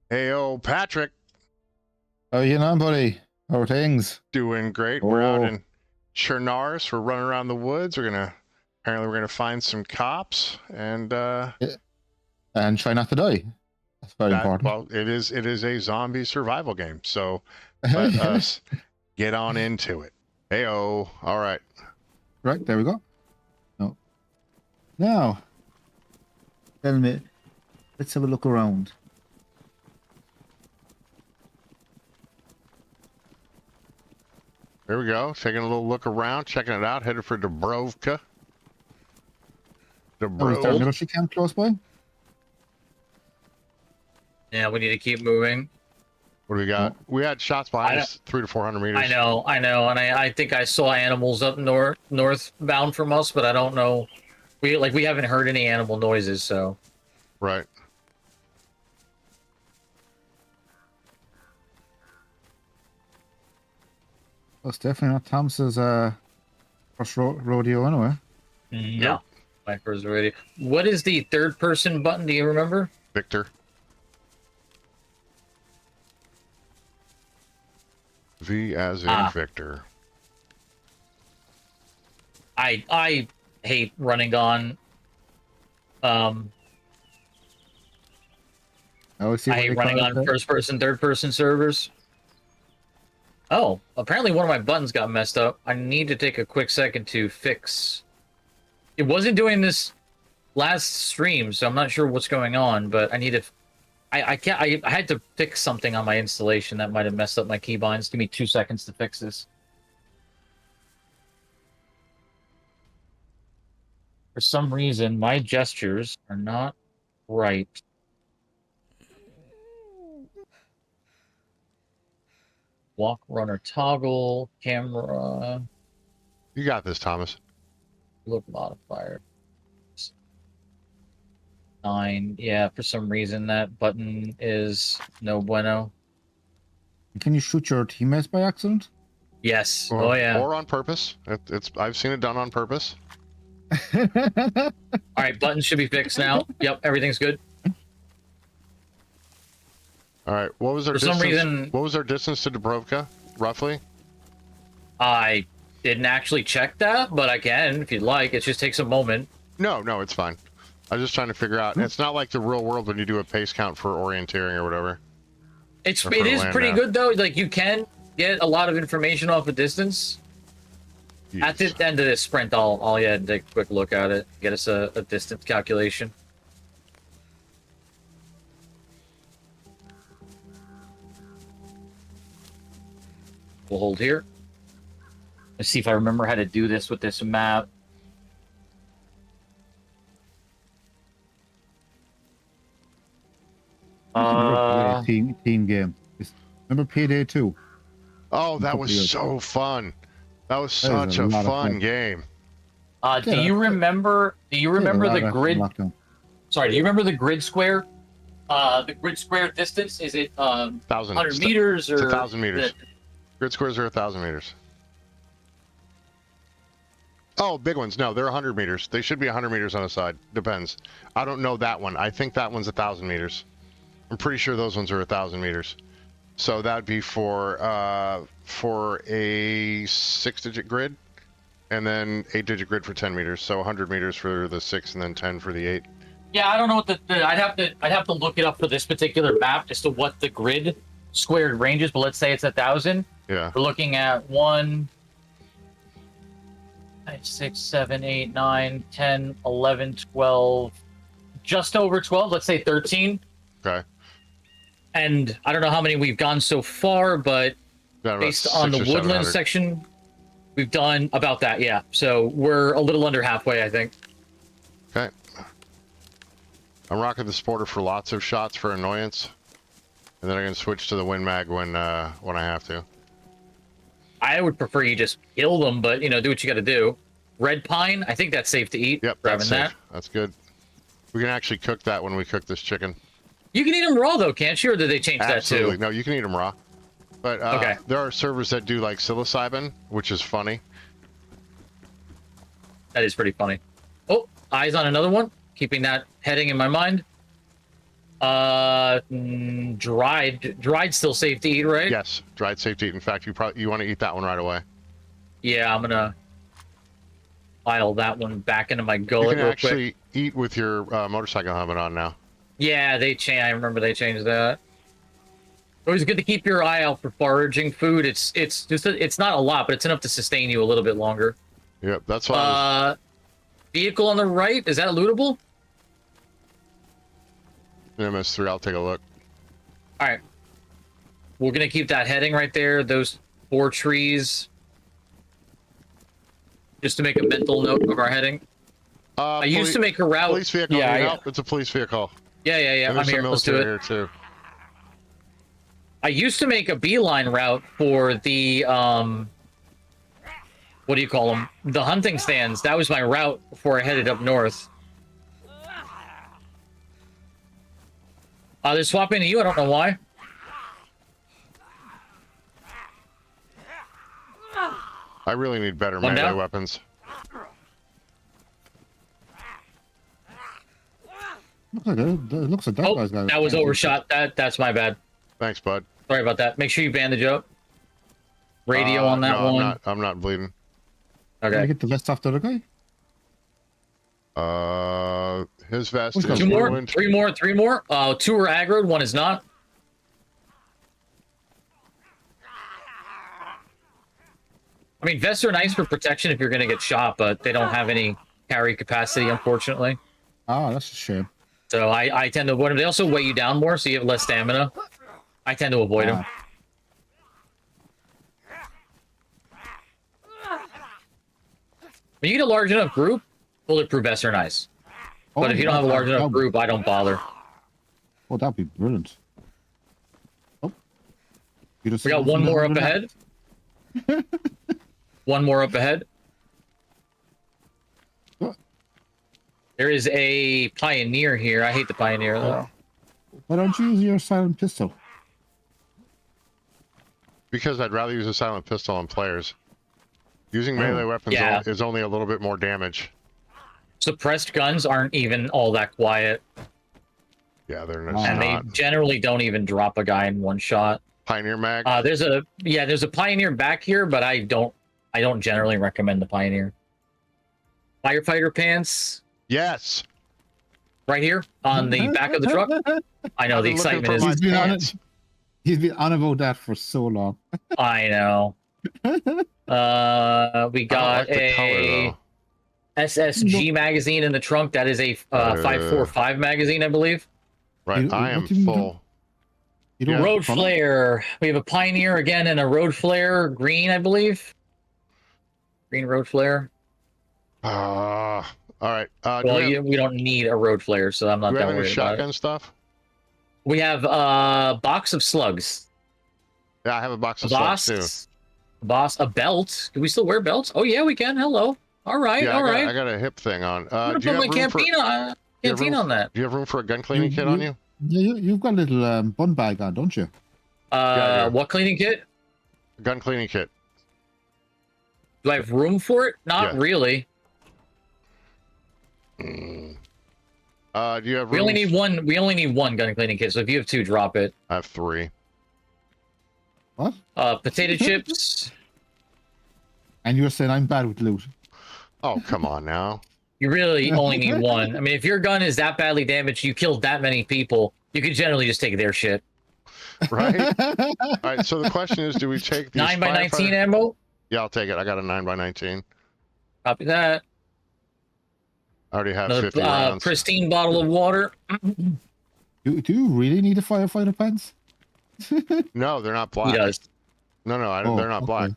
Hey, Patrick, How you know, buddy? How are things? doing great. We're out Oh, in Chernaris. We're running around the woods. Apparently we're gonna find some cops, and yeah. And try not to die. That's very important. it is a zombie survival game. So let us get on into it. Heyo. All right. Right, there we go. No. Now, tell me, let's have a look around. Here we go. Taking a little look around, checking it out. Headed for Dubrovka. Oh, is there a Dubrovka. military camp close by? Yeah, we need to keep moving. What do we got? Oh. We had shots behind us, 300 to 400 meters. I know, and I think I saw animals up northbound from us, but I don't know. We haven't heard any animal noises, so. Right. That's definitely not Thomas's rodeo anyway. No. Micros already. What is the third person button? Do you remember? Victor. V as in Victor. I hate running on. I hate running on first person, third person servers. Oh, apparently one of my buttons got messed up. I need to take a quick second to fix. It wasn't doing this last stream, so I'm not sure what's going on, but I need to. I had to fix something on my installation that might have messed up my keybinds. Give me 2 seconds to fix this. For some reason, my gestures are not right. Walk, runner, toggle, camera. You got this, Thomas. Look modifier. 9. Yeah, for some reason that button is no bueno. Can you shoot your teammates by accident? Yes. Or, oh yeah. Or on purpose. I've seen it done on purpose. All right, buttons should be fixed now. Yep, everything's good. All right. What was our For distance? some reason, what was our distance to Dubrovka, roughly? I didn't actually check that, but I can if you'd like. It just takes a moment. No, it's fine. I was just trying to figure out. It's not like the real world when you do a pace count for orienteering or whatever. It is pretty good though. Like you can get a lot of information off a distance. Jeez. At the end of this sprint, I'll take a quick look at it. Get us a distance calculation. We'll hold here. Let's see if I remember how to do this with this map. Team game. Remember Payday 2? Oh, that was so fun. That was such a fun game. Do you remember the grid? Sorry, do you remember the grid square? The grid square distance, is it 100 meters or? It's 1,000 meters. Grid squares are 1,000 meters. Oh, big ones. No, they're 100 meters. They should be 100 meters on the side. Depends. I don't know that one. I think that one's 1,000 meters. I'm pretty sure those ones are 1,000 meters. So that'd be for a 6-digit grid, and then 8-digit grid for 10 meters. So 100 meters for the 6, and then 10 for the 8. Yeah, I don't know what I'd have to look it up for this particular map as to what the grid squared range is. But let's say it's 1,000. Yeah. We're looking at 1, 6, 7, 8, 9, 10, 11, 12, just over 12. Let's say 13. Okay. And I don't know how many we've gone so far, but based on the woodland section, we've done about that, yeah. So we're a little under halfway, I think. Okay. I'm rocking the Sporter for lots of shots for annoyance, and then I can switch to the Win Mag when I have to. I would prefer you just kill them, but do what you got to do. Red pine, I think that's safe to eat. Yep, that's safe. That's good. We can actually cook that when we cook this chicken. You can eat them raw, though, can't you? Or did they change Absolutely. that, too? No, you can eat them raw. But okay. There are servers that do, like, psilocybin, which is funny. That is pretty funny. Oh, eyes on another one. Keeping that heading in my mind. Dried still safe to eat, right? Yes, dried safe to eat. In fact, you want to eat that one right away. Yeah, I'm gonna file that one back into my You gullet can real actually quick. eat with your motorcycle helmet on now. Yeah, they changed. I remember they changed that. Always good to keep your eye out for foraging food. It's just it's not a lot, but it's enough to sustain you a little bit longer. Yep, that's why I was... Vehicle on the right, is that lootable? MS3, I'll take a look. All right, we're gonna keep that heading right there. Those 4 trees, just to make a mental note of our heading. I used to make a route. Police vehicle. Yeah, Yeah. It's a police vehicle. Yeah. And I'm there's here. some Let's do military it. here too. I used to make a beeline route for the what do you call them? The hunting stands. That was my route before I headed up north. They're swapping to you. I don't know why. I really need better One melee down. weapons. Looks like that Oh, guy's got. that was overshot. That's my bad. Thanks, bud. Sorry about that. Make sure you bandage up. Radio on that no, one. I'm not bleeding. Can I Okay. get the vest off the other guy? His vest Who's is got Two more. ruined. 3 more. 3 more. 2 are aggroed. 1 is not. I mean, vests are nice for protection if you're going to get shot, but they don't have any carry capacity, unfortunately. Ah, that's a shame. So I tend to avoid them. They also weigh you down more, so you have less stamina. I tend to avoid them. When you get a large enough group, bulletproof vests are nice. But if you don't have a large enough group, I don't bother. Oh, that'd be brilliant. Oh, We got 1 more up ahead. 1 more up ahead. What? There is a Pioneer here. I hate the Pioneer, though. Why don't you use your silent pistol? Because I'd rather use a silent pistol on players. Using melee weapons Yeah. is only a little bit more damage. Suppressed guns aren't even all that quiet. Yeah, they're And just And they not. generally don't even drop a guy in 1 shot. Pioneer mag. There's a Pioneer back here, but I don't generally recommend the Pioneer. Firefighter pants Yes. right here on the back of the truck. I know the I've been looking excitement for is. my He's been on pants. it. He's been on about that for so long. I know. We got I don't like the color, a though. SSG magazine in the trunk. That is a 545 magazine, I believe. Right, You- I am what do you mean full. You don't Road have fun? flare. We have a Pioneer again and a road flare green, I believe. Green road flare. All right. Well, we don't need a road flare, so I'm not do we that have any worried about shotgun it. stuff? We have a box of slugs. Yeah, I have a box A of slugs too. a belt. Do we still wear belts? Oh yeah, we can. Hello. All right, Yeah, all right. I got a hip thing on. I'm Do you gonna have put my room for? canteen on that. Do you have room for a gun cleaning kit on you? Yeah, you've got a little bun bag on, don't you? Yeah, I do. What cleaning kit? Gun cleaning kit. Do I have room for it? Not Yeah. really. Do you have room? We only need one. We only need 1 gun cleaning kit. So if you have 2, drop it. I have 3. What? Potato chips. And you're saying I'm bad with loot. Oh, come on now. You really only need 1. I mean, if your gun is that badly damaged, you killed that many people, you could generally just take their shit. Right? All right, so the question is, do we take these 9x19 firefighter- ammo. Yeah, I'll take it. I got a 9x19. Copy that. I already have Another 50 rounds. pristine bottle of water. Do you really need a firefighter pants? No, they're not He black. does. No, Oh, they're not black.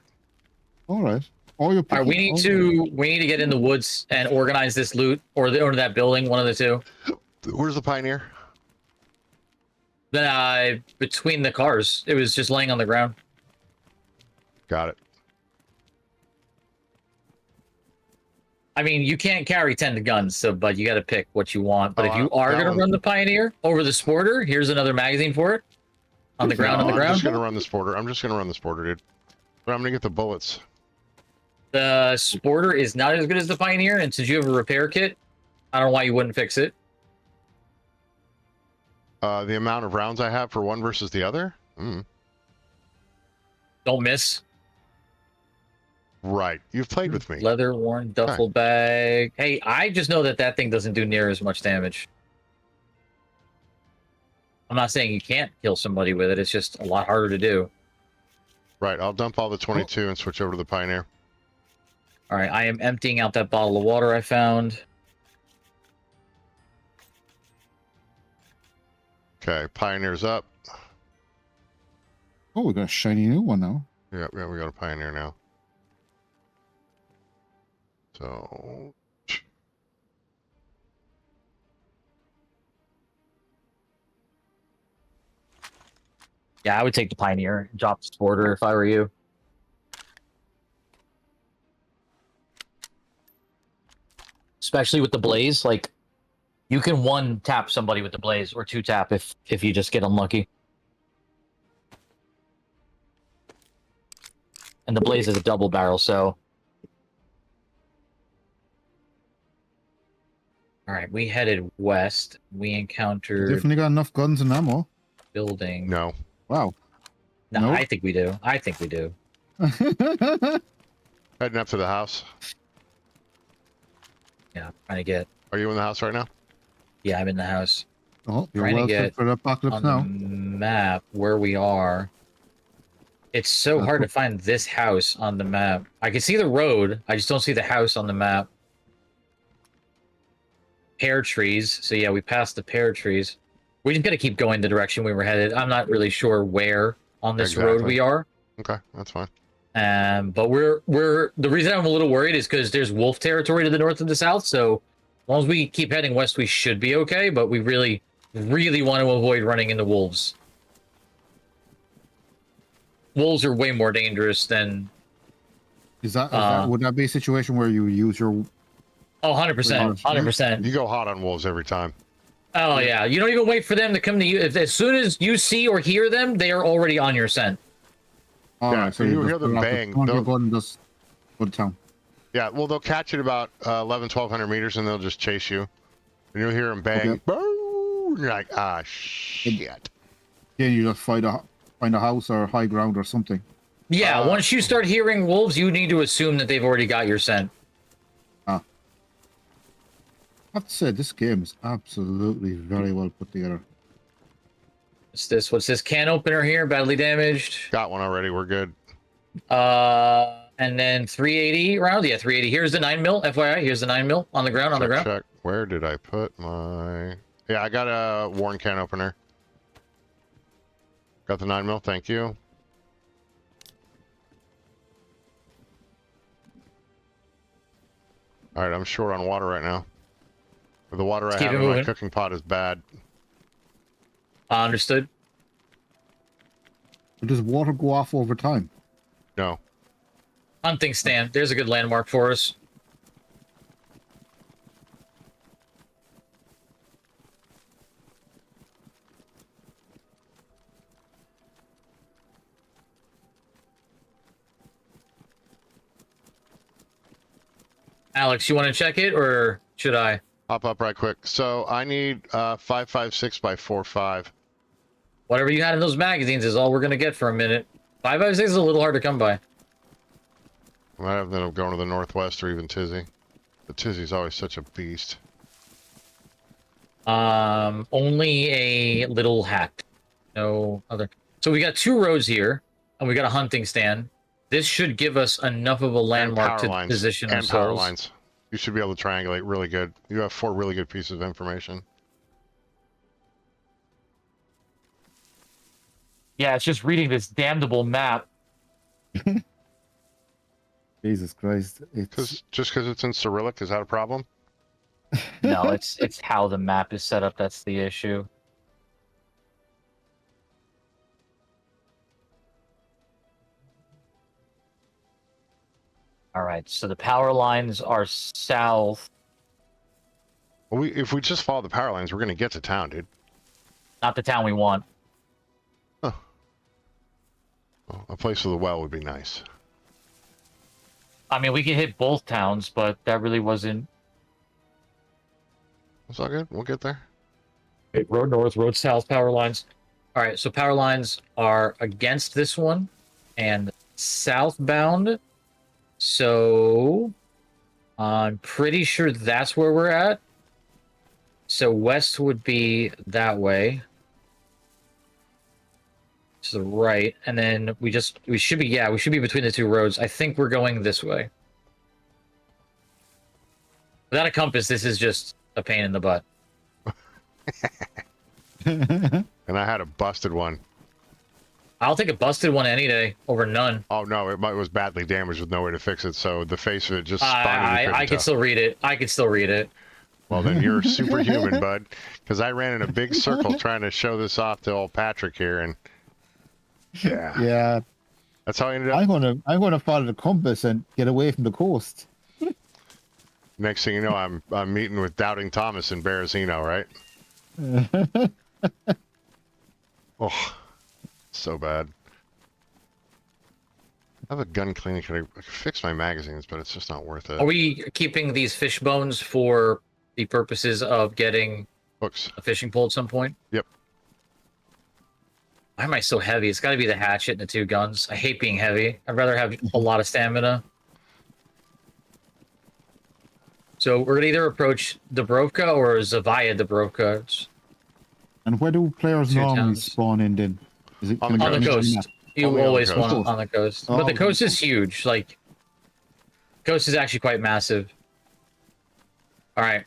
All right. Or you're All right, we picking- need to get in the woods and organize this loot, or that building, one of the 2. Where's the Pioneer? Then between the cars, it was just laying on the ground. Got it. I mean, you can't carry 10 guns, but you got to pick what you want. But if you are that going to one- run the Pioneer over the Sporter, here's another magazine for it. On the ground, No, on the I'm ground. just gonna run the Sporter. I'm just gonna run the Sporter, dude. But I'm gonna get the bullets. The Sporter is not as good as the Pioneer, and since you have a repair kit, I don't know why you wouldn't fix it. The amount of rounds I have for one versus the other? Don't miss. Right. You've played with me. Leather worn duffel bag. Hey, I just know that that thing doesn't do near as much damage. I'm not saying you can't kill somebody with it. It's just a lot harder to do. Right. I'll dump all the 22 and switch over to the Pioneer. All right. I am emptying out that bottle of water I found. Okay. Pioneer's up. Oh, we got a shiny new one now. Yeah, we got a Pioneer now. So... Yeah, I would take the Pioneer and drop the Sporter if I were you. Especially with the Blaze, like, you can one tap somebody with the Blaze or two tap if you just get unlucky. And the Blaze is a double barrel, so. All right, we headed west. We encountered Definitely got enough guns and ammo. building. No. Wow. No, Nope. I think we do. I think we do. Heading up to the house. Yeah, trying to get. Are you in the house right now? Yeah, I'm in the house. Oh, you're Trying to well get set for the apocalypse On now. the map where we are. It's so hard to find this house on the map. I can see the road. I just don't see the house on the map. Pear trees. So yeah, we passed the pear trees. We just gotta keep going the direction we were headed. I'm not really sure where on this road Exactly. we are. Okay, that's fine. But we're the reason I'm a little worried is because there's wolf territory to the north and the south. So as long as we keep heading west, we should be okay. But we really, really want to avoid running into wolves. Wolves are way more dangerous than. Is that would that be a situation where you use your? Oh, 100%. 100%. You go hot on wolves every time. Oh, yeah. You don't even wait for them to come to you. As soon as you see or hear them, they are already on your scent. All Yeah, right, so you hear them bang. Go and just go to town. Yeah, well, they'll catch it about 1,100 meters, and they'll just chase you. And you'll hear them bang. Okay. Boom! You're like, ah, shit. Yeah, you just find a house or high ground or something. Yeah, once you start hearing wolves, you need to assume that they've already got your scent. I have to say, this game is absolutely very well put together. What's this? What's this can opener here? Badly damaged. Got one already. We're good. And then 380 round. Yeah, 380. Here's the 9mm. FYI, here's the 9mm on the ground. Check. Where did I put my? Yeah, I got a worn can opener. Got the 9mm. Thank you. All right, I'm short on water right now. The water I have in my cooking pot is bad. Understood. But does water go off over time? No. Hunting stand. There's a good landmark for us. Alex, you want to check it, or should I? Hop up right quick. So I need 5.56 by 4.5. Whatever you had in those magazines is all we're gonna get for a minute. 5.56 is a little hard to come by. I might have to end up going to the northwest or even Tizzy. The Tizzy's always such a beast. Only a little hacked. No other. So we got 2 roads here, and we got a hunting stand. This should give us enough of a landmark to position ourselves. And power lines. You should be able to triangulate really good. You have 4 really good pieces of information. Yeah, it's just reading this damnable map. Jesus Christ! It's Just because it's in Cyrillic, is that a problem? No, it's how the map is set up that's the issue. All right, so the power lines are south. Well, if we just follow the power lines, we're going to get to town, dude. Not the town we want. Huh. Well, a place with a well would be nice. I mean, we could hit both towns, but that really wasn't... It's all good. We'll get there. Wait, road north, road south, power lines. All right, so power lines are against this one and southbound. So I'm pretty sure that's where we're at. So west would be that way. To the right, and then we should be between the two roads. I think we're going this way. Without a compass, this is just a pain in the butt. And I had a busted one. I'll take a busted one any day over none. Oh no, it was badly damaged with no way to fix it, so the face of it just spotted. I can still read it. I can still read it. Well, then you're superhuman, bud. Because I ran in a big circle trying to show this off to old Patrick here, and Yeah. that's how I ended up. I'm gonna follow the compass and get away from the coast. Next thing you know, I'm meeting with Doubting Thomas in Berezino, right? Oh, so bad. I have a gun cleaning. I could fix my magazines, but it's just not worth it. Are we keeping these fish bones for the purposes of getting Hooks. a fishing pole at some point? Yep. Why am I so heavy? It's got to be the hatchet and the two guns. I hate being heavy. I'd rather have a lot of stamina. So we're gonna either approach Dubrovka or Zavaya Dubrovka. And where do players Two normally towns. spawn in then? Is it On the On the coast. You Only on the always coast. want on the coast. Oh, But the okay. coast is huge. Like, coast is actually quite massive. All right.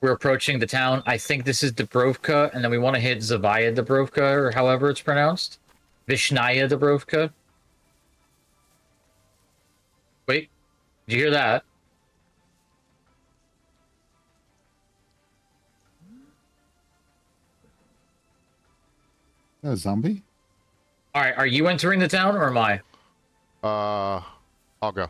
We're approaching the town. I think this is Dubrovka, and then we want to hit Zavaya Dubrovka, or however it's pronounced. Vishnaya Dubrovka. Wait. Did you hear that? A zombie? All right. Are you entering the town, or am I? I'll go.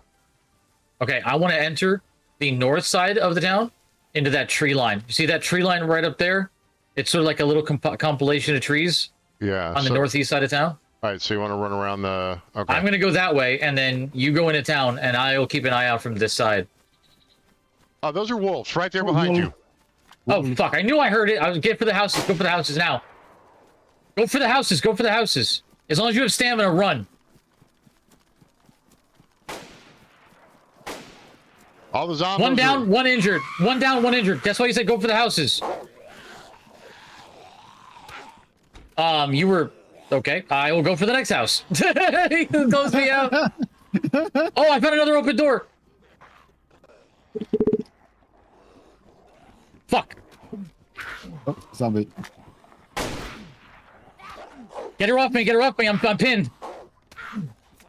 Okay, I want to enter the north side of the town into that tree line. You see that tree line right up there? It's sort of like a little compilation of trees Yeah. on the northeast side of town. All right, so you want to run around the? Okay. I'm going to go that way, and then you go into town, and I'll keep an eye out from this side. Oh, those are wolves right there behind you. Oh, fuck. I knew I heard it. I was get for the houses. Go for the houses now. Go for the houses. Go for the houses. As long as you have stamina, run. All the zombies. One down, one injured. One down, one injured. That's why you said go for the houses. You were... Okay, I will go for the next house. He closed me out. Oh, I found another open door. Fuck. Oh, zombie. Get her off me, get her off me. I'm pinned.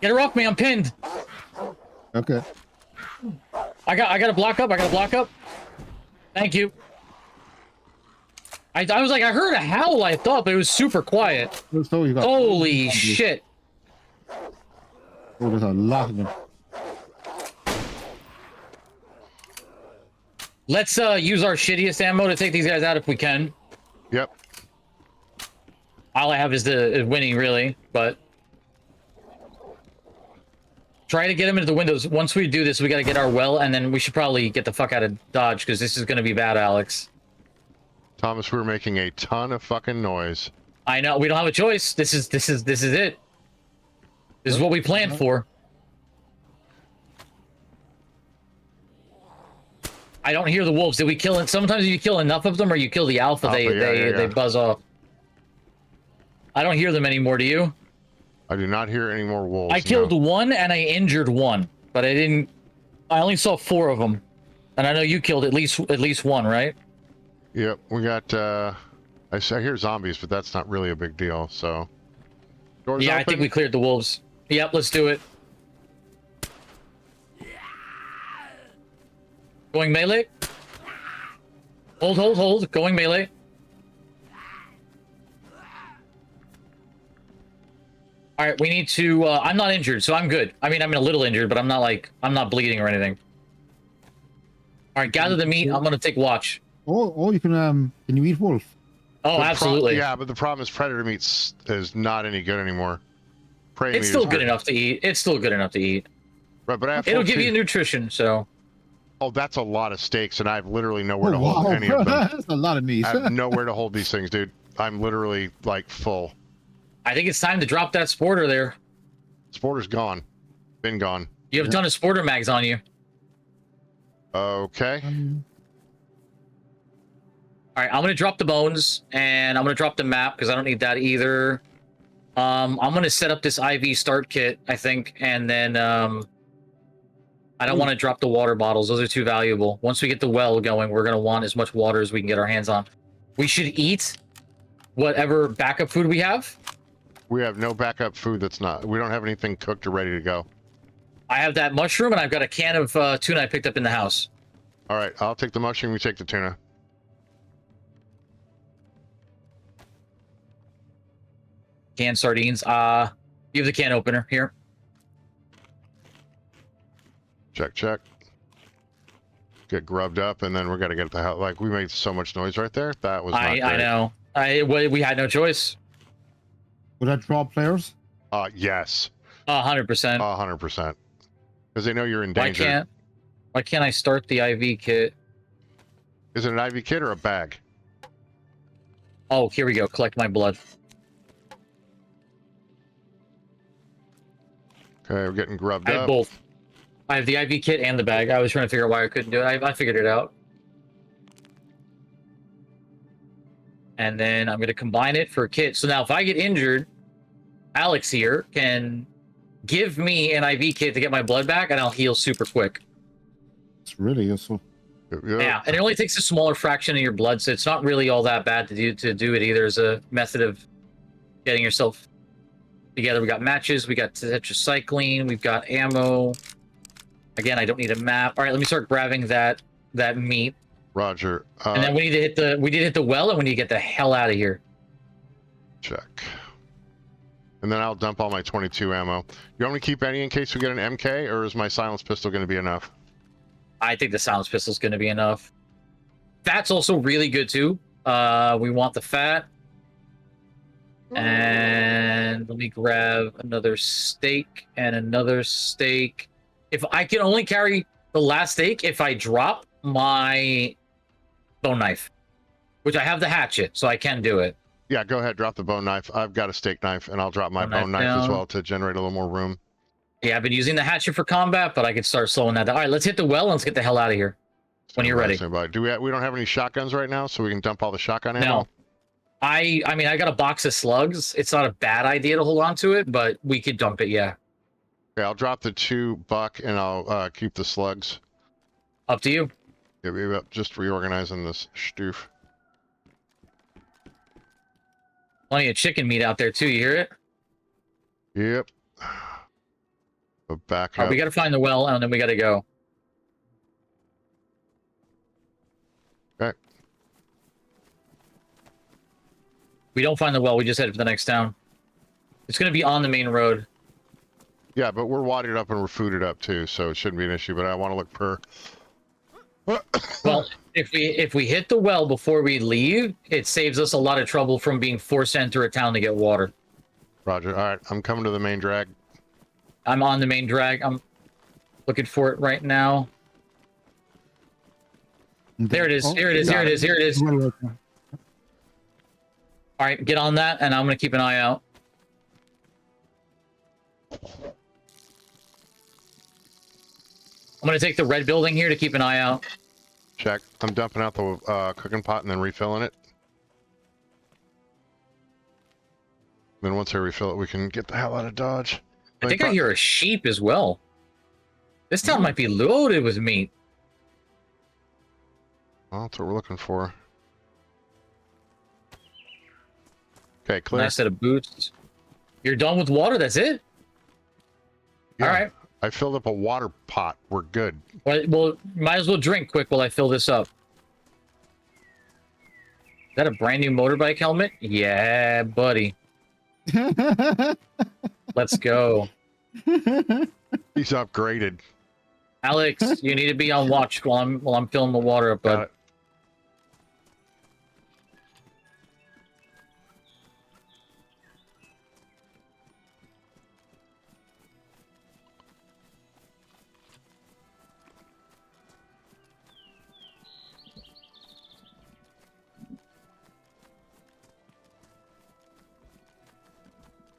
Get her off me, I'm pinned. Okay. I got to block up. I got to block up. Thank you. I was like, I heard a howl, I thought, but it was super quiet. So you got Holy shit. Oh, there's a lot of them. Let's use our shittiest ammo to take these guys out if we can. Yep. All I have is the winning, really, but... Try to get them into the windows. Once we do this, we got to get our well, and then we should probably get the fuck out of Dodge, because this is going to be bad, Alex. Thomas, we're making a ton of fucking noise. I know, we don't have a choice. This is it. This is what we planned for. I don't hear the wolves. Did we kill it? Sometimes you kill enough of them, or you kill the alpha, they buzz off. I don't hear them anymore, do you? I do not hear any more wolves. I killed no. one and I injured one, but I only saw 4 of them. And I know you killed at least one, right? Yep, we got, I hear zombies, but that's not really a big deal, so. Doors Yeah, open? I think we cleared the wolves. Yep, let's do it. Going melee. Hold. Going melee. All right, we need to... I'm not injured, so I'm good. I mean, I'm a little injured, but I'm not bleeding or anything. All right, gather the meat. I'm going to take watch. Oh, you can you eat wolf? Oh, absolutely. Yeah, but the problem is predator meat is not any good anymore. Prey It's meat still is good enough to eat. It's still good enough to eat. Right, but I have It'll full give two. you nutrition, so... Oh, that's a lot of steaks, and I have literally nowhere to Oh, hold wow. any of them. That's a lot of meat. I have nowhere to hold these things, dude. I'm literally like full. I think it's time to drop that sporter there. Sporter's gone. Been gone. You have a ton of sporter mags on you. Okay. All right, I'm gonna drop the bones and I'm gonna drop the map because I don't need that either. I'm gonna set up this IV start kit, I think, and then I don't want to drop the water bottles. Those are too valuable. Once we get the well going, we're gonna want as much water as we can get our hands on. We should eat whatever backup food we have. We have no backup food that's not. We don't have anything cooked or ready to go. I have that mushroom and I've got a can of tuna I picked up in the house. All right, I'll take the mushroom. You take the tuna. Canned sardines. You have the can opener here. Check, check. Get grubbed up, and then we're gonna get the hell. Like we made so much noise right there. That was. Not I great. know. We had no choice. Would that draw players? Yes. 100%. 100%. Because they know you're in danger. Why can't I start the IV kit? Is it an IV kit or a bag? Oh, here we go. Collect my blood. Okay, we're getting grubbed I have up. both. I have the IV kit and the bag. I was trying to figure out why I couldn't do it. I figured it out. And then I'm going to combine it for a kit. So now if I get injured, Alex here can give me an IV kit to get my blood back, and I'll heal super quick. It's really useful. Yeah, and it only takes a smaller fraction of your blood, so it's not really all that bad to do it either as a method of getting yourself together. We got matches, we got tetracycline, we've got ammo. Again, I don't need a map. All right, let me start grabbing that meat. Roger. And then we need to hit the well, and we need to get the hell out of here. Check. And then I'll dump all my 22 ammo. You want me to keep any in case we get an MK, or is my silence pistol going to be enough? I think the silence pistol is going to be enough. Fat's also really good too. We want the fat. And let me grab another steak and another steak. If I can only carry the last steak if I drop my bone knife, which I have the hatchet, so I can do it. Yeah, go ahead. Drop the bone knife. I've got a steak knife, and I'll drop my Bone bone knife knife as down. well to generate a little more room. Yeah, I've been using the hatchet for combat, but I could start slowing that down. All right, let's hit the well and let's get the hell out of here when you're ready. Do we don't have any shotguns right now, so we can dump all the shotgun ammo? No. I mean, I got a box of slugs. It's not a bad idea to hold on to it, but we could dump it, yeah. Okay, I'll drop the 2 buck, and I'll keep the slugs. Up to you. Yeah, we're just reorganizing this stoof. Plenty of chicken meat out there, too. You hear it? Yep. But back All right, up. we got to find the well, and then we got to go. Okay. We don't find the well. We just head to the next town. It's going to be on the main road. Yeah, but we're wadded up and we're fooded up too, so it shouldn't be an issue. But I want to look per. Well, if we hit the well before we leave, it saves us a lot of trouble from being forced to enter a town to get water. Roger. All right, I'm coming to the main drag. I'm on the main drag. I'm looking for it right now. There it is. Here it is. Here it is. Here it is. All right, get on that, and I'm going to keep an eye out. I'm going to take the red building here to keep an eye out. Check. I'm dumping out the cooking pot and then refilling it. Then once I refill it, we can get the hell out of Dodge. I think I hear a sheep as well. This town might be loaded with meat. Well, that's what we're looking for. Okay, clear. Nice set of boots. You're done with water? That's it? Yeah, All right. I filled up a water pot. We're good. Well, might as well drink quick while I fill this up. Is that a brand new motorbike helmet? Yeah, buddy. Let's go. He's upgraded. Alex, you need to be on watch while I'm filling the water up, Got bud. it.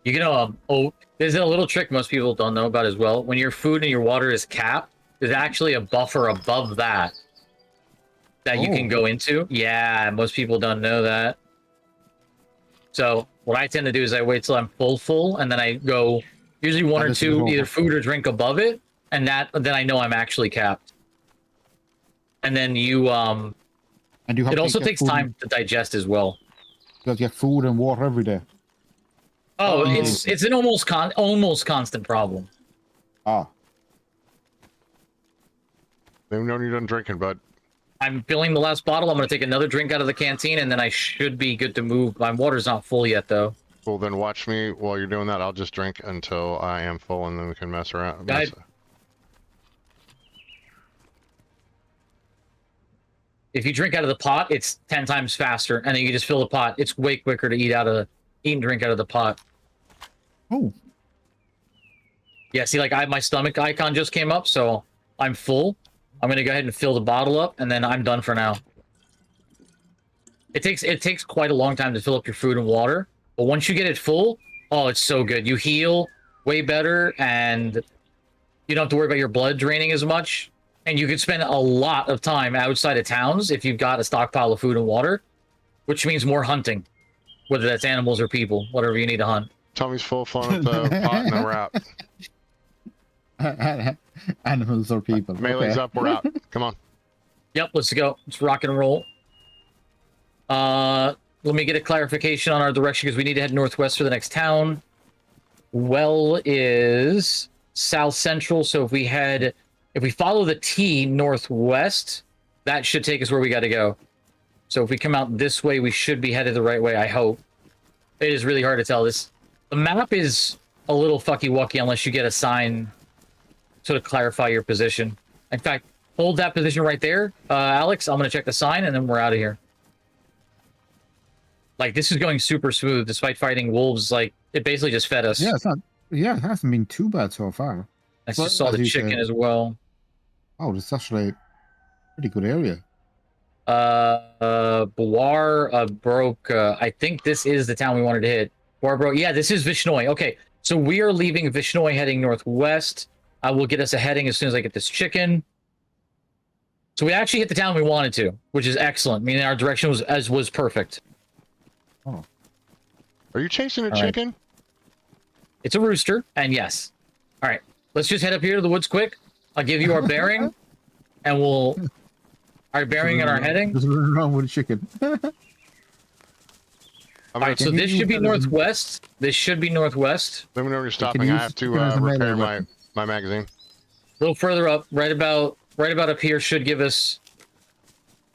You can there's a little trick most people don't know about as well. When your food and your water is capped, there's actually a buffer above that you can go into. Yeah, most people don't know that. So what I tend to do is I wait till I'm full, and then I go usually one or two either food or drink above it, and then I know I'm actually capped. And then you and you have it also takes time to digest as well. You have to get food and water every day. Oh, it's an almost constant problem. Ah. Maybe no need on drinking, bud. I'm filling the last bottle. I'm going to take another drink out of the canteen, and then I should be good to move. My water's not full yet, though. Well, then watch me while you're doing that. I'll just drink until I am full, and then we can mess around. If you drink out of the pot, it's 10 times faster, and then you just fill the pot. It's way quicker to eat and drink out of the pot. Oh. Yeah, see, like my stomach icon just came up, so I'm full. I'm gonna go ahead and fill the bottle up, and then I'm done for now. It takes quite a long time to fill up your food and water, but once you get it full, oh, it's so good. You heal way better, and you don't have to worry about your blood draining as much. And you can spend a lot of time outside of towns if you've got a stockpile of food and water, which means more hunting, whether that's animals or people, whatever you need to hunt. Tommy's full, filling up the pot, and then we're out. Animals or people. Melee's up, we're out. Come on. Yep, let's go. Let's rock and roll. Let me get a clarification on our direction because we need to head northwest for the next town. Well is south central, so if we follow the T northwest, that should take us where we got to go. So if we come out this way, we should be headed the right way, I hope. It is really hard to tell. The map is a little fucky-wucky unless you get a sign to clarify your position. In fact, hold that position right there, Alex. I'm going to check the sign, and then we're out of here. Like, this is going super smooth, despite fighting wolves. Like, it basically just fed us. Yeah, it hasn't been too bad so far. I just saw the chicken as well. Oh, it's actually a pretty good area. Broke. I think this is the town we wanted to hit. Broke. Yeah, this is Vishnoi. Okay, so we are leaving Vishnoi, heading northwest. I will get us a heading as soon as I get this chicken. So we actually hit the town we wanted to, which is excellent. Meaning our direction was perfect. Oh. Are you chasing a chicken? Right. It's a rooster, and yes. All right, let's just head up here to the woods quick. I'll give you our bearing, and our bearing and our heading. There's nothing wrong with a chicken. All right, so this should be northwest. This should be northwest. Let me know when you're stopping. I have to repair my magazine. A little further up, right about up here, should give us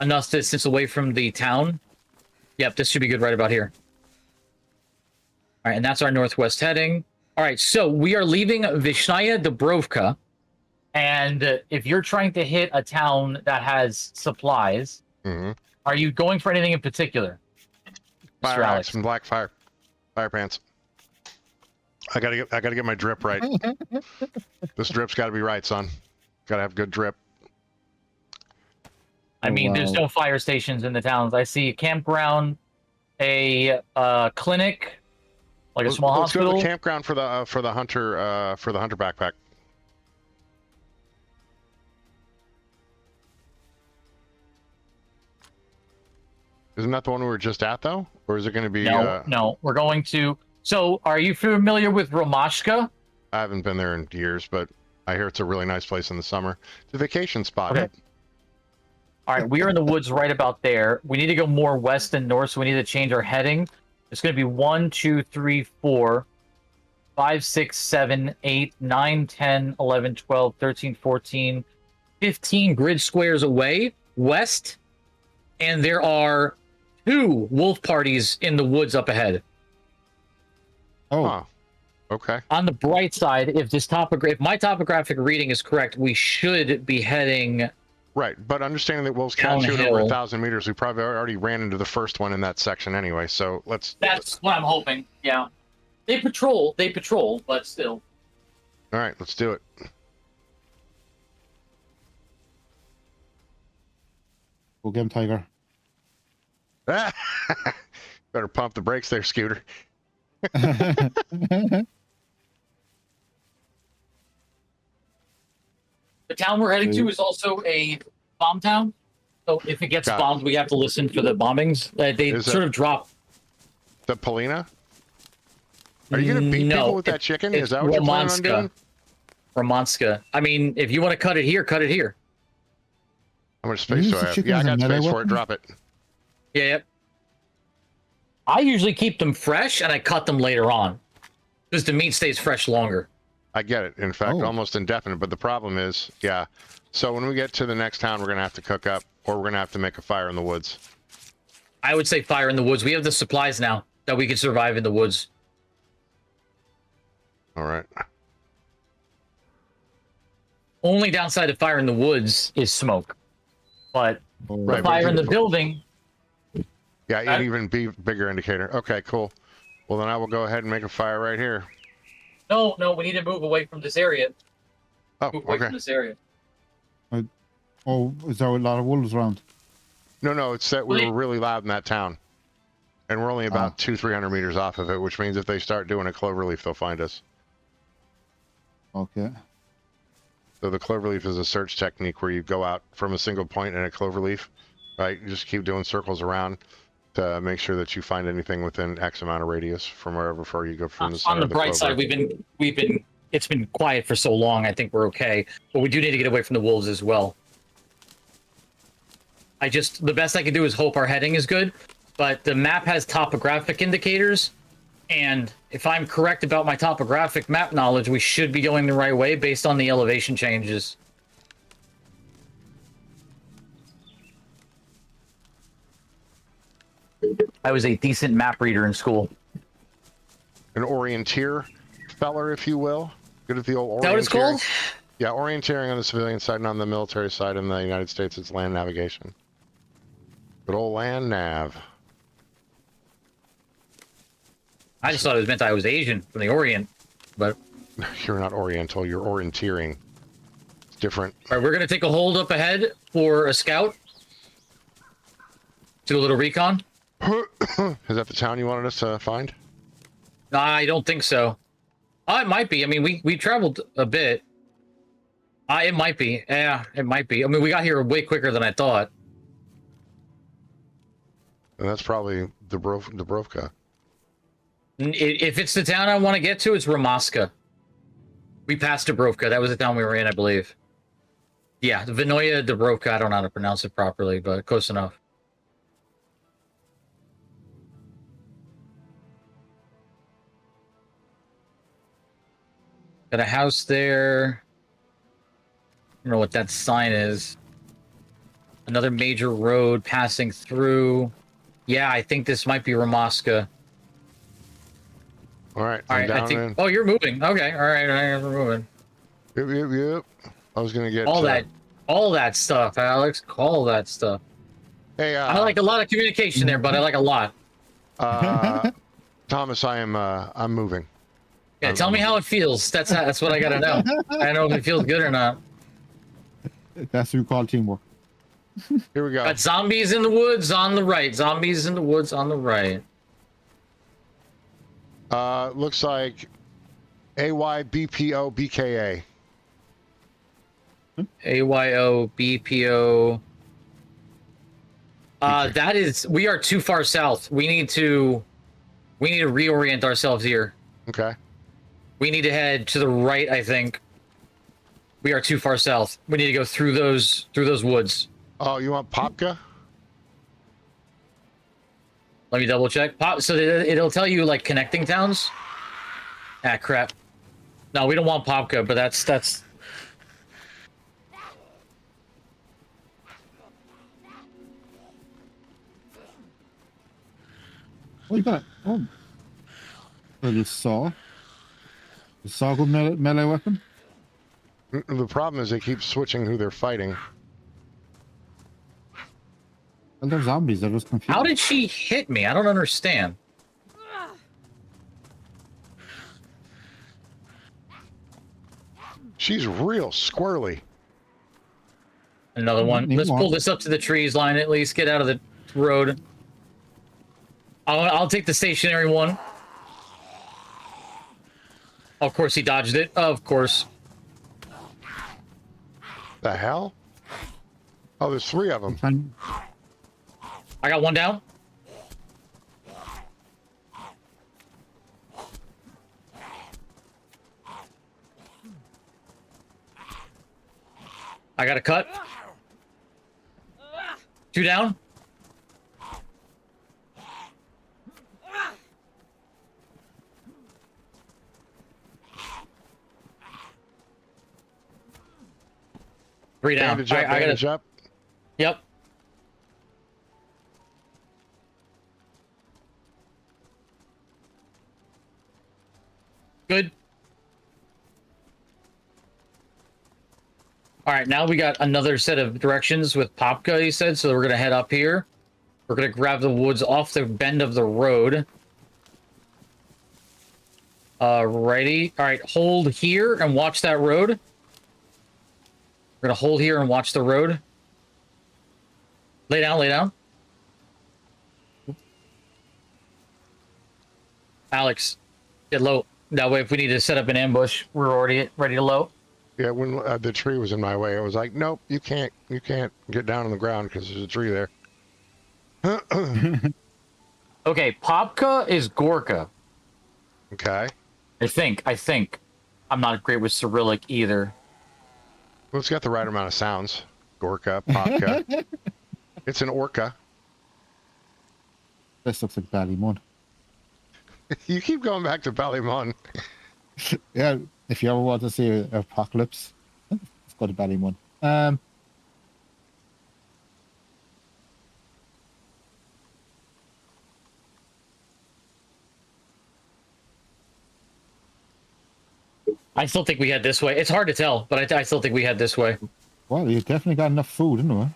enough distance away from the town. Yep, this should be good right about here. All right, and that's our northwest heading. All right, so we are leaving Vishnaya Dubrovka. And if you're trying to hit a town that has supplies, are you going for anything in particular? Fire axe and black fire pants. I gotta get my drip right. This drip's got to be right, son. Gotta have good drip. I mean, there's no fire stations in the towns. I see a campground, a clinic, like a small hospital. Let's go to the campground for the hunter backpack. Isn't that the one we were just at, though? Or is it going to be... No, we're going to... So, are you familiar with Romashka? I haven't been there in years, but I hear it's a really nice place in the summer. It's a vacation spot. Okay. All right, we are in the woods right about there. We need to go more west and north, so we need to change our heading. It's going to be 1, 2, 3, 4, 5, 6, 7, 8, 9, 10, 11, 12, 13, 14, 15 grid squares away, west, and there are 2 wolf parties in the woods up ahead. Oh, huh. Okay. On the bright side, if my topographic reading is correct, we should be heading... Right, but understanding that wolves can't shoot over 1,000 meters, we probably already ran into the first one in that section anyway, so That's what I'm hoping, yeah. They patrol, but still. All right, let's do it. Go get him, Tiger. Better pump the brakes there, Scooter. The town we're heading to is also a bomb town. So if it gets Got it. bombed, we have to listen for the bombings. They Is sort it- of drop. The Polina? Are you gonna beat people with that chicken? Is that what you're planning on doing? Ramonska. I mean, if you want to cut it here, cut it here. How much space do I have? Yeah, I got space for it. Drop it. Yeah, yep. I usually keep them fresh and I cut them later on. Because the meat stays fresh longer. I get it. In fact, Oh. almost indefinite. But the problem is, yeah. So when we get to the next town, we're gonna have to cook up, or we're gonna have to make a fire in the woods. I would say fire in the woods. We have the supplies now that we can survive in the woods. All right. Only downside of fire in the woods is smoke. But Right, the but fire in the you- building, Yeah, an even bigger indicator. Okay, cool. Well, then I will go ahead and make a fire right here. no, we need to move away from this area. Oh, Move away okay. from this area. Oh, is there a lot of wolves around? No, it's that we Wait. were really loud in that town. And we're only about Ah. 200-300 meters off of it, which means if they start doing a cloverleaf, they'll find us. Okay. So the cloverleaf is a search technique where you go out from a single point in a cloverleaf, right? You just keep doing circles around to make sure that you find anything within X amount of radius from wherever far you go from the center On the of the bright clover. side, we've been it's been quiet for so long. I think we're okay, but we do need to get away from the wolves as well. The best I can do is hope our heading is good, but the map has topographic indicators, and if I'm correct about my topographic map knowledge, we should be going the right way based on the elevation changes. I was a decent map reader in school. An orienteer feller, if you will. Good at the old orienteering. Is that what it's called? Yeah, orienteering on the civilian side and on the military side in the United States, it's land navigation. Good old land nav. I just thought it was meant I was Asian from the Orient, but You're not oriental, you're orienteering. It's different. all right, we're gonna take a hold up ahead for a scout. Do a little recon. Is that the town you wanted us to find? I don't think so. It might be. I mean, we traveled a bit. It might be. Yeah, it might be. I mean, we got here way quicker than I thought. And that's probably Dubrovka. If it's the town I want to get to, it's Ramoska. We passed Dubrovka. That was the town we were in, I believe. Yeah, Vinoya Dubrovka. I don't know how to pronounce it properly, but close enough. Got a house there. I don't know what that sign is. Another major road passing through. Yeah, I think this might be Ramoska. All right, All I'm right, down I think. in. Oh, you're moving. Okay, all right, we're moving. Yep. I was gonna get All that stuff, Alex. All that stuff. Hey, I like a lot of communication there, but I like a lot. Thomas, I'm moving. Yeah, tell me how it feels. That's what I gotta know. I know if it feels good or not. That's what we call teamwork. Here we go. Got zombies in the woods on the right. Zombies in the woods on the right. Looks like AYBPO AYOBPO. That is. We are too far south. We need to reorient ourselves here. Okay. We need to head to the right, I think. We are too far south. We need to go through those woods. Oh, you want Popka? Let me double check. So it'll tell you like connecting towns. Ah, crap. No, we don't want Popka, but that's. Oh, you got it. Oh. Little saw. The saw good melee weapon? The problem is they keep switching who they're fighting. Well, they're zombies. They're just confused. How did she hit me? I don't understand. She's real squirrely. Another one. Need Let's more. pull this up to the trees line at least. Get out of the road. I'll take the stationary one. Of course he dodged it. Of course. The hell? Oh, there's 3 of them. I got one down. I got a cut. 2 down. Three down. Bandage up, bandage up. Yep. Good. All right, now we got another set of directions with Popka, he said, so we're going to head up here. We're going to grab the woods off the bend of the road. Righty. All right, hold here and watch that road. We're going to hold here and watch the road. Lay down, lay down. Alex, get low. That way, if we need to set up an ambush, we're already ready to low. Yeah, when the tree was in my way, I was like, nope, you can't get down on the ground because there's a tree there. Okay, Popka is Gorka. Okay. I think. I'm not great with Cyrillic either. Well, it's got the right amount of sounds. Gorka, Popka. It's an orca. This looks like Ballymun. You keep going back to Ballymun. Yeah, if you ever want to see an apocalypse, let's go to Ballymun. I still think we head this way. It's hard to tell, but I still think we head this way. Well, you definitely got enough food, didn't we?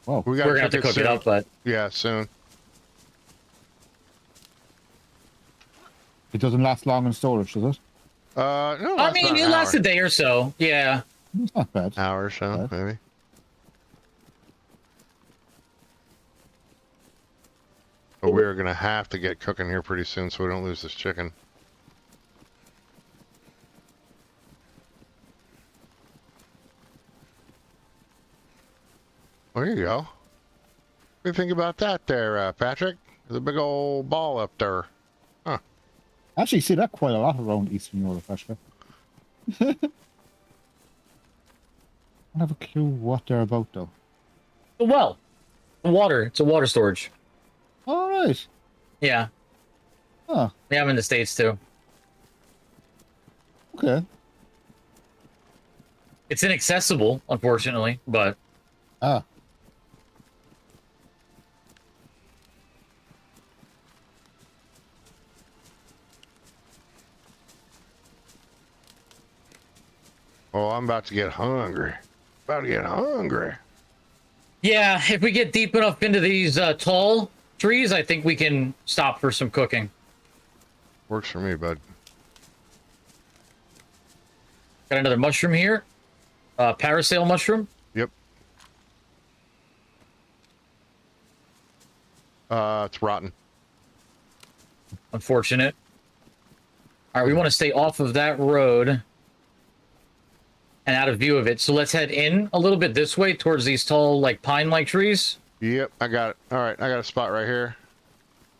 Well, We're gonna have to cook it up, but yeah, soon. it doesn't last long in storage, does it? No. I mean, it lasts a day or so. Yeah. It's not bad. Hour or so, maybe. But we're gonna have to get cooking here pretty soon, so we don't lose this chicken. There you go. What do you think about that there, Patrick? There's a big old ball up there. Huh. I actually see that quite a lot around Eastern Europe, actually. I don't have a clue what they're about, though. The well. The water. It's a water storage. All right. Yeah. Oh, We have them in the States, too. okay. It's inaccessible, unfortunately, but... Ah. Oh, I'm about to get hungry. About to get hungry. Yeah, if we get deep enough into these tall trees, I think we can stop for some cooking. Works for me, bud. Got another mushroom here. Parasail mushroom. Yep. It's rotten. Unfortunate. All right, we want to stay off of that road and out of view of it. So let's head in a little bit this way towards these tall, like pine-like trees. Yep, I got it. All right, I got a spot right here.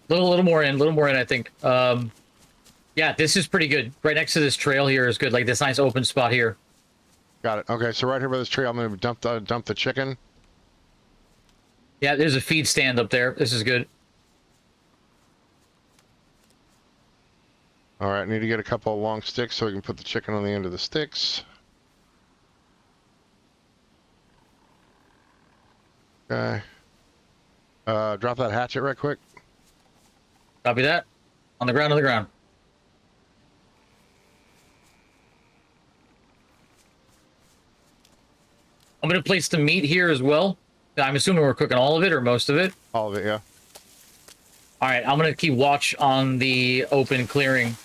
Little more in, I think. Yeah, this is pretty good. Right next to this trail here is good. Like this nice open spot here. Got it. Okay, so right here by this tree, I'm gonna dump the chicken. Yeah, there's a feed stand up there. This is good. All right, need to get a couple of long sticks so we can put the chicken on the end of the sticks. Okay. Drop that hatchet right quick. Copy that. On the ground, on the ground. I'm going to place the meat here as well. I'm assuming we're cooking all of it or most of it. All of it, yeah. All right, I'm going to keep watch on the open clearing.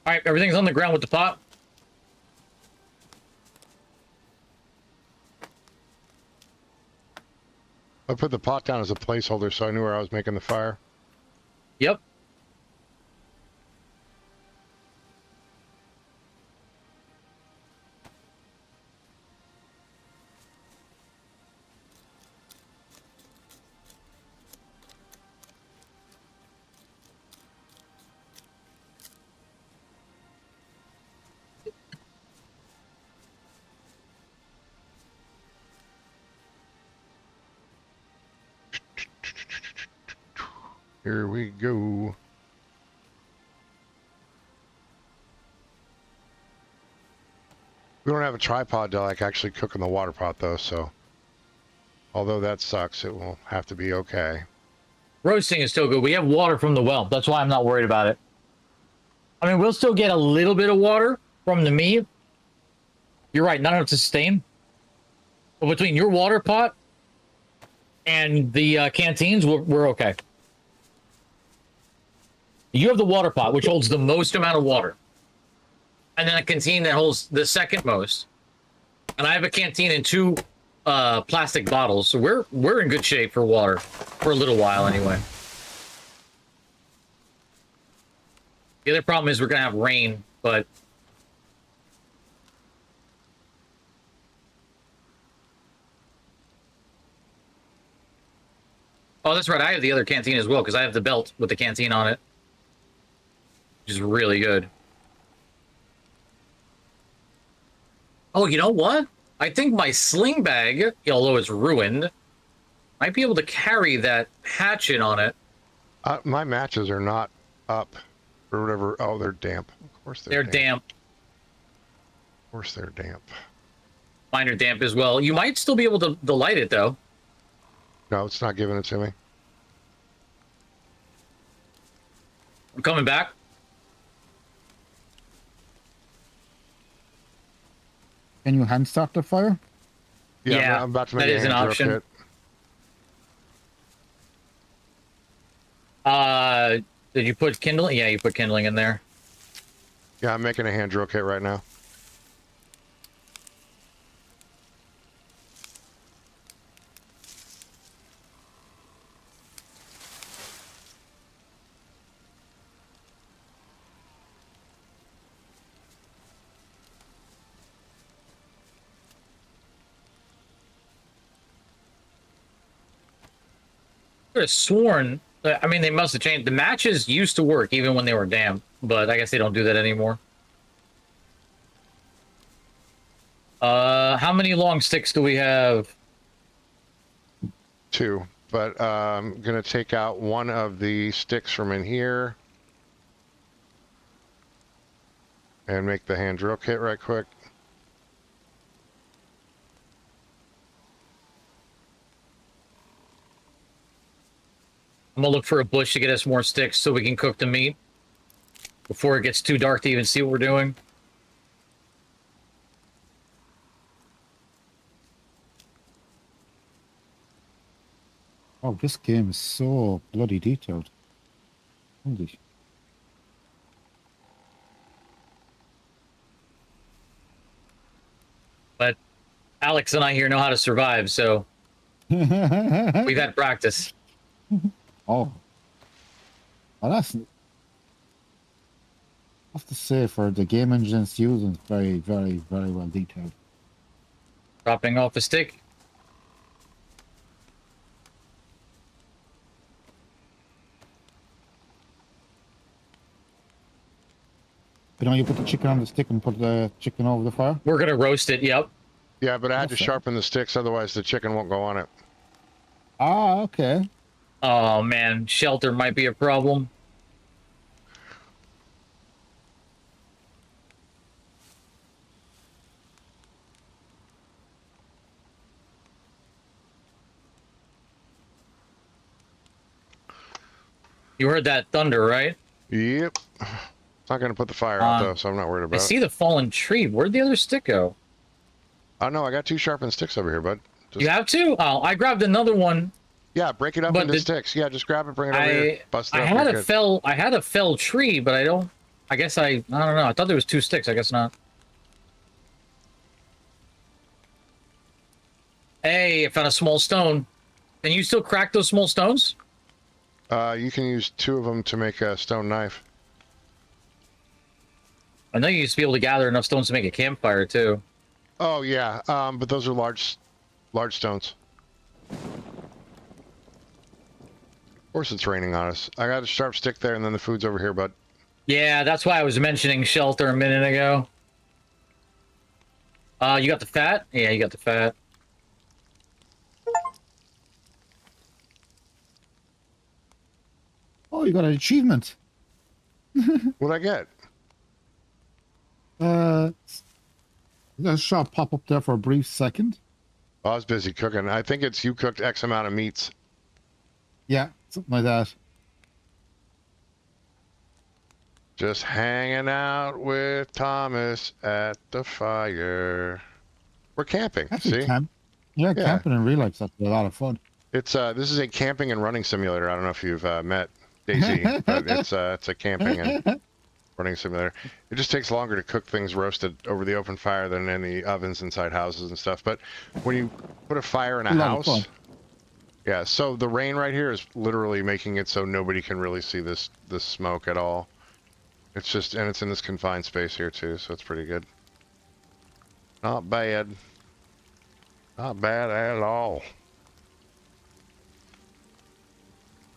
All right, everything's on the ground with the pot. I put the pot down as a placeholder so I knew where I was making the fire. Yep. Here we go. We don't have a tripod to like actually cook in the water pot though, so although that sucks, it will have to be okay. Roasting is still good. We have water from the well. That's why I'm not worried about it. I mean, we'll still get a little bit of water from the meat. You're right, not enough to sustain. But between your water pot and the canteens, we're okay. You have the water pot, which holds the most amount of water. And then a canteen that holds the second most. And I have a canteen and 2 plastic bottles. So we're in good shape for water. For a little while, anyway. The other problem is we're going to have rain, but... Oh, that's right. I have the other canteen as well, because I have the belt with the canteen on it. Which is really good. Oh, you know what? I think my sling bag, although it's ruined, might be able to carry that hatchet on it. My matches are not up or whatever. Oh, they're damp. Of course They're damp. Of course they're damp. Mine are damp as well. You might still be able to light it, though. No, it's not giving it to me. I'm coming back. Can you hand start the fire? Yeah, I'm about to make that a is an hand option. drill kit. Did you put kindling? Yeah, you put kindling in there. Yeah, I'm making a hand drill kit right now. I could have sworn. I mean, they must have changed. The matches used to work even when they were damp, but I guess they don't do that anymore. How many long sticks do we have? 2, but I'm gonna take out one of the sticks from in here and make the hand drill kit right quick. I'm gonna look for a bush to get us more sticks so we can cook the meat before it gets too dark to even see what we're doing. Oh, this game is so bloody detailed. Holy. But Alex and I here know how to survive, so we've had practice. Oh. Well, that's... I have to say, for the game engine it's using, it's very, very, very well detailed. Dropping off a stick. You know, you put the chicken on the stick and put the chicken over the fire? We're gonna roast it, yep. Yeah, but I had to Okay. sharpen the sticks, otherwise the chicken won't go on it. Ah, okay. Oh man, shelter might be a problem. You heard that thunder, right? Yep. It's not gonna put the fire out though, so I'm not worried I about see it. the fallen tree. Where'd the other stick go? Oh no, I got 2 sharpened sticks over here, bud. Just, You have to? Oh, I grabbed another one. yeah, break it up But into the- sticks. Yeah, just grab it, bring it over here, bust it I up. had you're a good. I had a fell tree, but I don't know. I don't know. I thought there was 2 sticks. I guess not. Hey, I found a small stone. Can you still crack those small stones? You can use 2 of them to make a stone knife. I know you used to be able to gather enough stones to make a campfire too. Oh yeah, but those are large stones. Of course it's raining on us. I got a sharp stick there, and then the food's over here, bud. Yeah, that's why I was mentioning shelter a minute ago. You got the fat? Yeah, you got the fat. Oh, you got an achievement. What'd I get? That shot pop up there for a brief second. Oh, I was busy cooking. I think it's you cooked X amount of meats. Yeah, something like that. Just hanging out with Thomas at the fire. We're camping. Actually, See? Yeah, Yeah. camping in real life's actually a lot of fun. It's this is a camping and running simulator. I don't know if you've met dayz, but it's a camping and running simulator. It just takes longer to cook things roasted over the open fire than in the ovens inside houses and stuff. But when you put a fire in a lot of fun. house, yeah. So the rain right here is literally making it so nobody can really see this smoke at all. It's just, and it's in this confined space here too, so it's pretty good. Not bad. Not bad at all.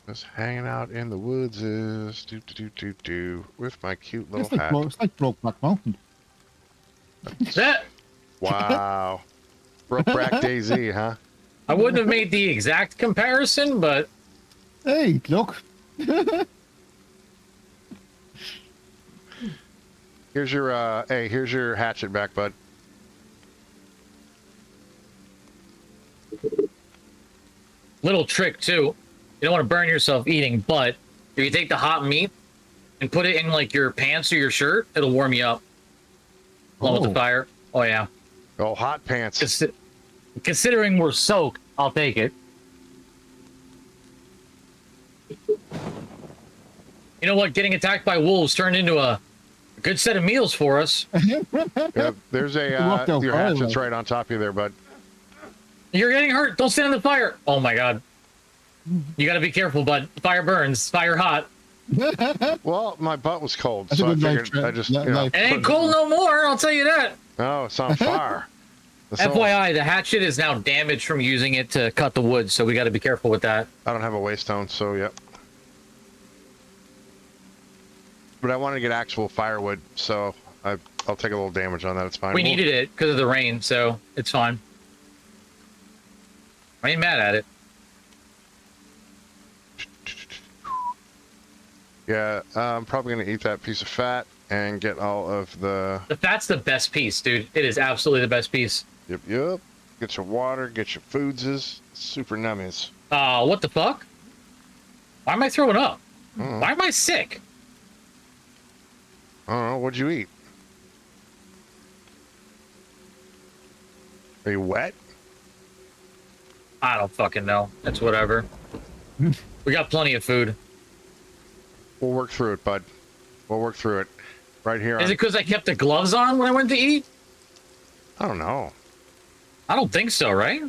Just hanging out in the woods is with my cute little hat. It's like Brokeback Mountain. That Wow. Brokeback dayz, huh? I wouldn't have made the exact comparison, but Hey, look. Here's your here's your hatchet back, bud. little trick too. You don't want to burn yourself eating, but if you take the hot meat and put it in like your pants or your shirt, it'll warm you up. Along with the fire. Oh yeah. Oh, hot pants. Considering we're soaked, I'll take it. You know what? Getting attacked by wolves turned into a good set of meals for us. Yep, there's a your hatchet's right on top of you there, bud. You're getting hurt. Don't stand in the fire. Oh my god. You got to be careful, bud. Fire burns. Fire hot. Well, my butt was cold, That's so a I good figured knife, I just yeah, you know. It ain't cold no more. I'll tell you that. Oh, it's on fire. That's all. FYI, the hatchet is now damaged from using it to cut the wood, so we got to be careful with that. I don't have a waystone, so yep. But I wanted to get actual firewood, so I'll take a little damage on that. It's fine. We needed it because of the rain, so it's fine. I ain't mad at it. Yeah, I'm probably gonna eat that piece of fat and get all of the. The fat's the best piece, dude. It is absolutely the best piece. Yep. Get your water, get your foodses. Super nummies. What the fuck? Why am I throwing up? Mm. Why am I sick? I don't know. What'd you eat? Are you wet? I don't fucking know. It's whatever. We got plenty of food. We'll work through it, bud. We'll work through it. Right here. Is it because I kept the gloves on when I went to eat? I don't know. I don't think so, right?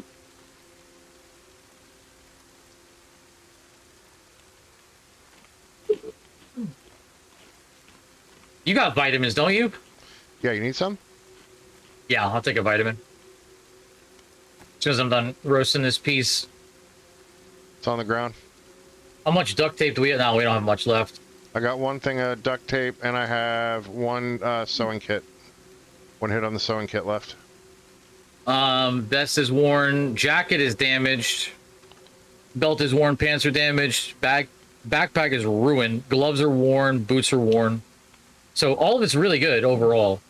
You got vitamins, don't you? Yeah, you need some? Yeah, I'll take a vitamin. As soon as I'm done roasting this piece. It's on the ground. How much duct tape do we have? No, we don't have much left. I got one thing of duct tape, and I have one sewing kit. One hit on the sewing kit left. Vest is worn. Jacket is damaged. Belt is worn. Pants are damaged. Backpack is ruined. Gloves are worn. Boots are worn. So all of it's really good overall.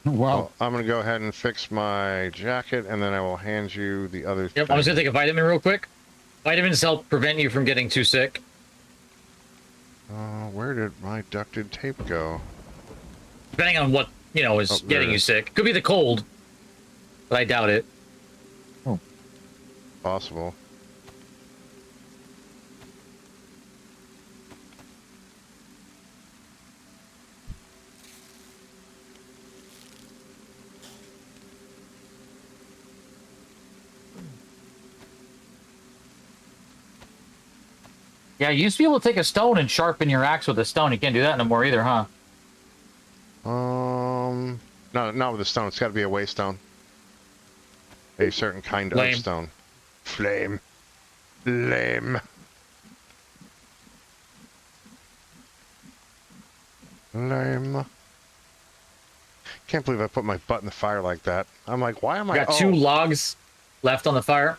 Wow. Well, I'm going to go ahead and fix my jacket, and then I will hand you the other Yep, I was going to take a vitamin real quick. Vitamins help prevent you from getting too sick. Where did my ducted tape go? Depending on what, is getting you sick. Could be the cold, but I doubt it. Oh. Possible. Yeah, you used to be able to take a stone and sharpen your axe with a stone. You can't do that no more either, huh? No, not with a stone. It's got to be a waystone. A certain kind of stone. Flame. Lame. Lame. Can't believe I put my butt in the fire like that. I'm like, why am I? Got 2 logs left on the fire.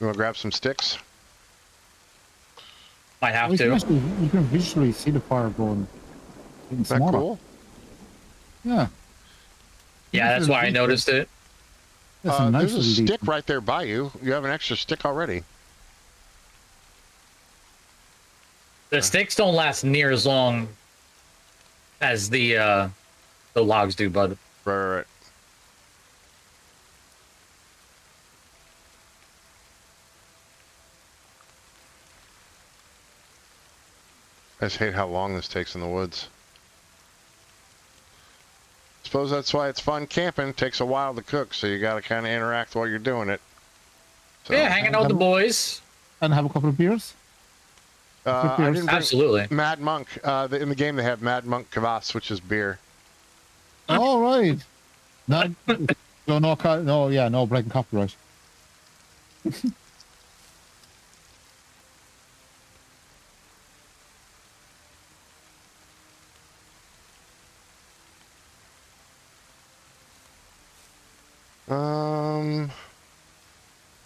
You want to grab some sticks? Might have to. You can visually see the fire going. Is that cool? Yeah. Yeah, that's why I noticed it. There's a stick right there by you. You have an extra stick already. The sticks don't last near as long as the logs do, bud. Right. I just hate how long this takes in the woods. Suppose that's why it's fun camping. It takes a while to cook, so you got to kind of interact while you're doing it. So, yeah, hanging out with the boys. And have a couple of beers? I didn't bring Absolutely. Mad Monk. In the game, they have Mad Monk Kvass, which is beer. All right. No, breaking copyright.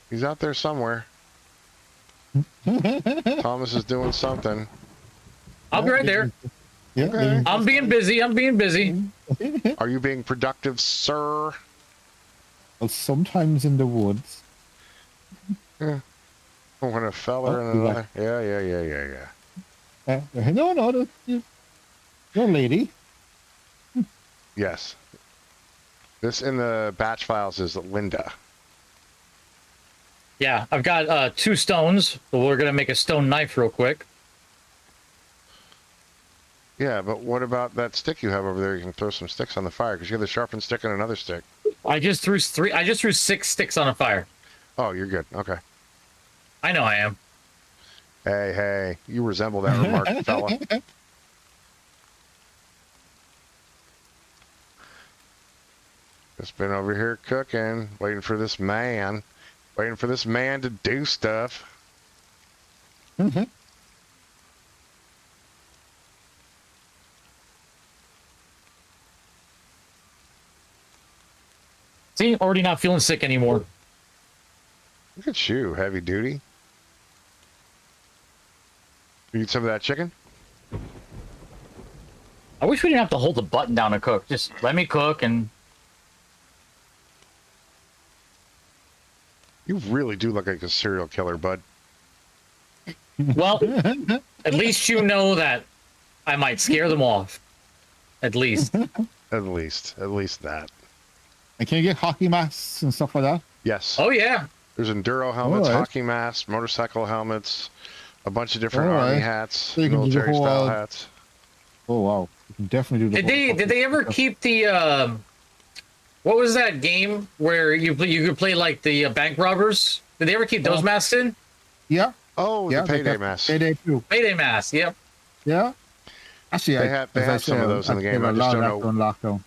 He's out there somewhere. Thomas is doing something. I'll be right there. Yeah, Okay. I'm being busy. Are you being productive, sir? Well, sometimes in the woods. Yeah. When a fella and another. Yeah. No, you're a lady. Yes. This in the batch files is Linda. Yeah, I've got 2 stones, but we're gonna make a stone knife real quick. Yeah, but what about that stick you have over there? You can throw some sticks on the fire because you have the sharpened stick and another stick. I just threw 6 sticks on a fire. Oh, you're good. Okay. I know I am. Hey, you resemble that remark, fella. Just been over here cooking, waiting for this man to do stuff. Mm-hmm. See, already not feeling sick anymore. Look at you, heavy duty. You need some of that chicken? I wish we didn't have to hold the button down to cook. Just let me cook and... You really do look like a serial killer, bud. Well, at least you know that I might scare them off. At least. At least that. And can you get hockey masks and stuff like that? Yes. Oh, yeah. There's enduro helmets, Alright. hockey masks, motorcycle helmets, a bunch of different Alright. army hats, So you can do the military style whole, hats. Oh wow, you can definitely do the. Did they ever keep the what was that game where you could play like the bank robbers? Did they ever keep those masks in? Yeah. Oh, Yeah, the payday mask. Payday too. Payday masks. Yep. Yeah. Actually, They have some of those in the game. I just don't know. Lockdown.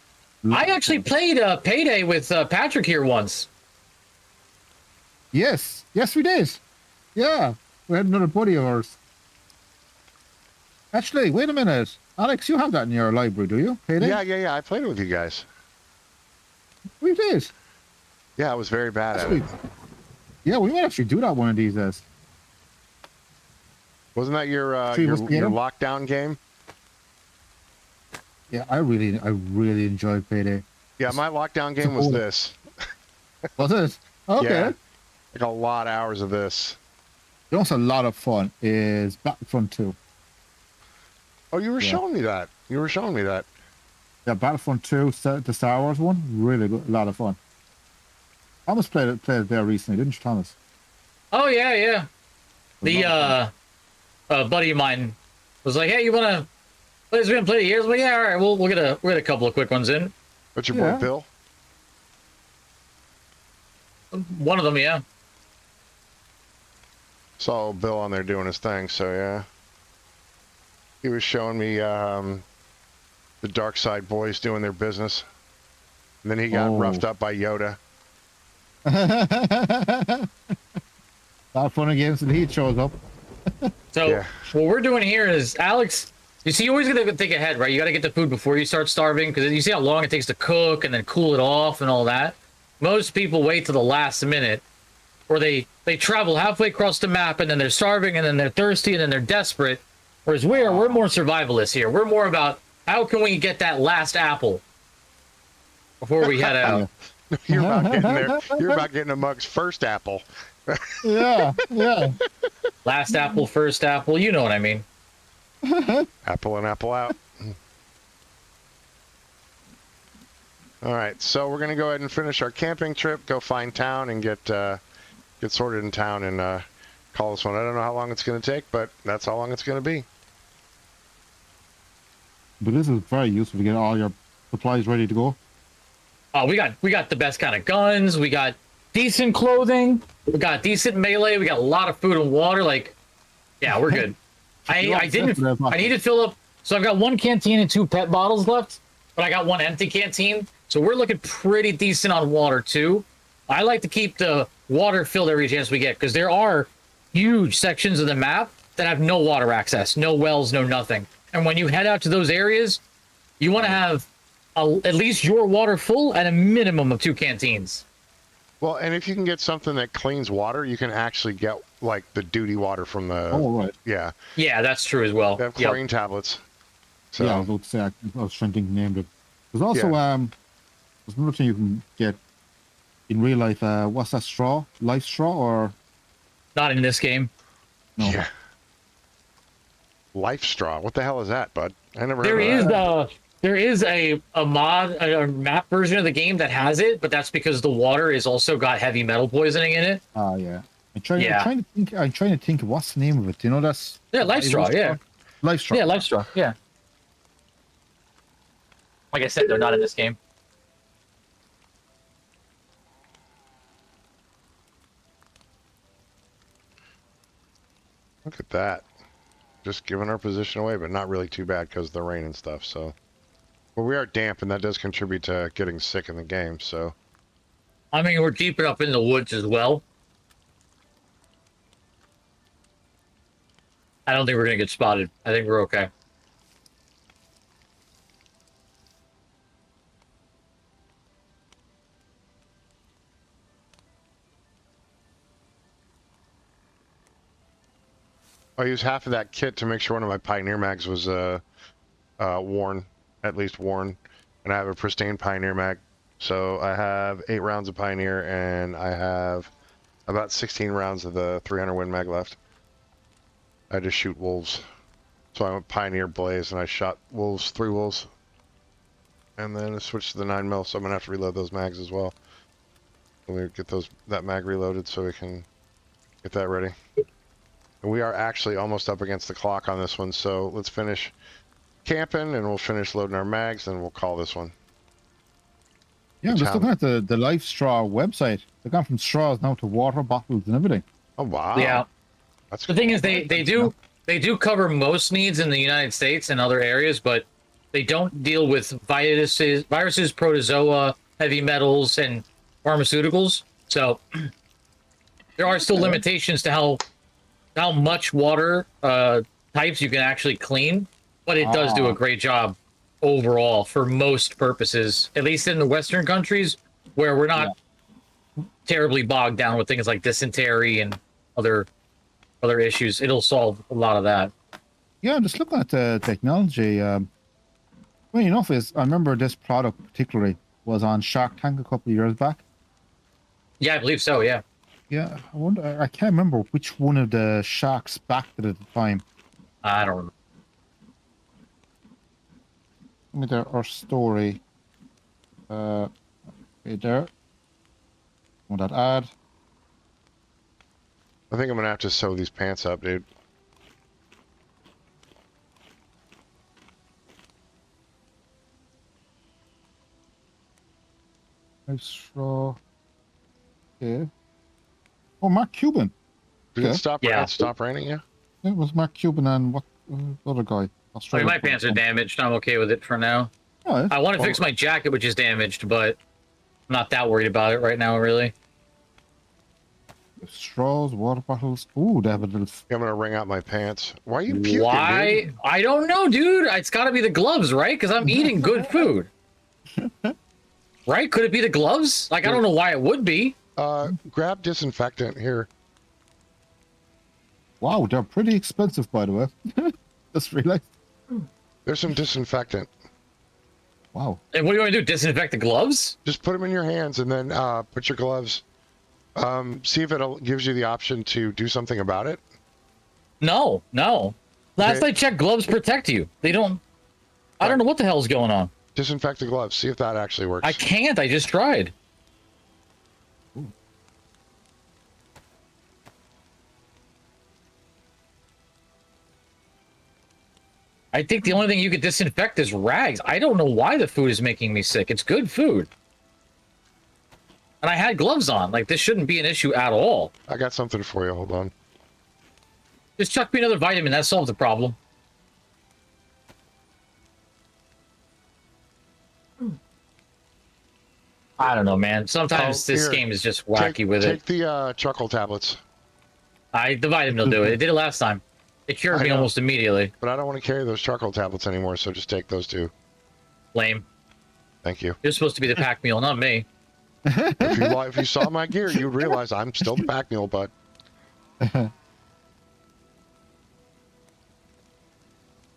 I actually played Payday with Patrick here once. Yes, we did. Yeah, we had another buddy of ours. Actually, wait a minute, Alex, you have that in your library, do you? Payday? Yeah. I played it with you guys. We did. Yeah, I was very bad at Actually, it. yeah, we might actually do that one of these days. Wasn't that your Three of us together? lockdown game? Yeah, I really enjoyed Payday. Yeah, my lockdown game was this. Was it? Okay. Yeah, like a lot of hours of this. You know what's a lot of fun is Battlefront 2. Oh, you were showing me that. Yeah, Battlefront 2, the Star Wars one, really good, a lot of fun. Thomas played it there recently, didn't you, Thomas? Oh yeah. The buddy of mine was like, "Hey, you wanna play this? We haven't played it years." I'm like, "Yeah, all right. We'll get a couple of quick ones in." What's your boy, Bill? One of them, yeah. Saw Bill on there doing his thing, so yeah. He was showing me the Dark Side boys doing their business. And then he got roughed up by Yoda. Not fun and games until he shows up. So Yeah. what we're doing here is, Alex, you see, you always got to think ahead, right? You got to get the food before you start starving, because you see how long it takes to cook and then cool it off and all that. Most people wait to the last minute, or they travel halfway across the map and then they're starving and then they're thirsty and then they're desperate. Whereas we're more survivalists here. We're more about how can we get that last apple before we head out. You're about getting there. You're about getting a mug's first apple. Yeah. Last apple, first apple. You know what I mean. Apple in, apple out. All right, so we're gonna go ahead and finish our camping trip. Go find town and get sorted in town and call this one. I don't know how long it's gonna take, but that's how long it's gonna be. But this is very useful to get all your supplies ready to go. Oh, we got the best kind of guns. We got decent clothing. We got decent melee. We got a lot of food and water. Like, yeah, we're good. I need to fill up. So I've got 1 canteen and 2 pet bottles left, but I got 1 empty canteen. So we're looking pretty decent on water too. I like to keep the water filled every chance we get, because there are huge sections of the map that have no water access, no wells, no nothing. And when you head out to those areas, you want to have at least your water full at a minimum of 2 canteens. Well, and if you can get something that cleans water, you can actually get like the duty water from the. Oh, right. Yeah. Yeah, that's true as well. They have chlorine tablets. So. Yeah, I was about to say, I was trying to think named it. There's also there's another thing you can get in real life. What's that straw? Life straw or? Not in this game. No. Yeah. Life straw. What the hell is that, bud? I never heard of that. There is a mod, a map version of the game that has it, but that's because the water is also got heavy metal poisoning in it. Oh yeah. I'm trying to think of what's the name of it. Do you know that's? Yeah, life straw. Yeah. Life straw. Yeah, life straw. Yeah. Like I said, they're not in this game. Look at that. Just giving our position away, but not really too bad because of the rain and stuff. So, well, we are damp, and that does contribute to getting sick in the game. So, I mean, we're deep enough in the woods as well. I don't think we're gonna get spotted. I think we're okay. I used half of that kit to make sure one of my Pioneer mags was worn, at least worn, and I have a pristine Pioneer mag. So I have 8 rounds of Pioneer, and I have about 16 rounds of the 300 Win mag left. I just shoot wolves. So I went Pioneer Blaze, and I shot wolves, 3 wolves. And then I switched to the 9mm, so I'm going to have to reload those mags as well. Let me get that mag reloaded so we can get that ready. And we are actually almost up against the clock on this one, so let's finish camping, and we'll finish loading our mags, and we'll call this one. Yeah, I'm just looking at the Life Straw website. They've gone from straws now to water bottles and everything. Oh, wow. Yeah. That's the cool. thing is, they do cover most needs in the United States and other areas, but they don't deal with viruses, protozoa, heavy metals, and pharmaceuticals. So there are still limitations to how much water types you can actually clean, but it does do a great job overall for most purposes, at least in the Western countries where we're not terribly bogged down with things like dysentery and other issues. It'll solve a lot of that. Yeah, I'm just looking at the technology. Funny enough, I remember this product particularly was on Shark Tank a couple of years back. Yeah, I believe so. Yeah. Yeah, I wonder. I can't remember which one of the sharks backed it at the time. I don't remember. Look at our story. Right there. Want that ad? I think I'm going to have to sew these pants up, dude. Nice straw. Okay. Oh, Mark Cuban. Did Okay. it stop? Yeah. It stopped raining. Yeah. It was Mark Cuban and what other guy? I mean, Australian. my pants are damaged. I'm okay with it for now. Oh, I want to fix my jacket, which is damaged, but I'm not that worried about it right now, really. Straws, water bottles. Ooh, they have a little. I'm gonna wring out my pants. Why are you puking, Why? dude? I don't know, dude. It's got to be the gloves, right? Because I'm eating good food. Right? Could it be the gloves? Like, I don't know why it would be. Grab disinfectant here. Wow, they're pretty expensive, by the way. Just realized. There's some disinfectant. Wow. And what do you want to do? Disinfect the gloves? Just put them in your hands and then put your gloves. See if it gives you the option to do something about it. No. Last Okay. I checked, gloves protect you. They don't. I don't know what the hell's going on. Disinfect the gloves. See if that actually works. I can't. I just tried. I think the only thing you could disinfect is rags. I don't know why the food is making me sick. It's good food. And I had gloves on. Like, this shouldn't be an issue at all. I got something for you. Hold on. Just chuck me another vitamin. That solves the problem. I don't know, man. Sometimes this here. game is just wacky with Take it. the chuckle tablets. The vitamin will do it. It did it last time. It cured I me know. almost immediately. But I don't want to carry those charcoal tablets anymore, so just take those two. Lame. Thank you. You're supposed to be the pack mule, not me. If you saw my gear, you'd realize I'm still the pack mule, bud. I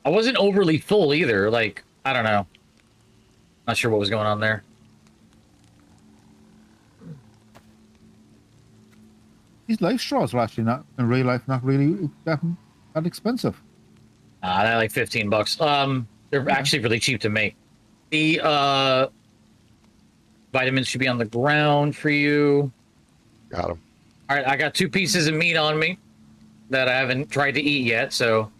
wasn't overly full either. Like, I don't know. Not sure what was going on there. These life straws are actually not, in real life, not really that expensive. They're like $15. They're actually really cheap to make. The vitamins should be on the ground for you. Got them. All right, I got 2 pieces of meat on me that I haven't tried to eat yet, so.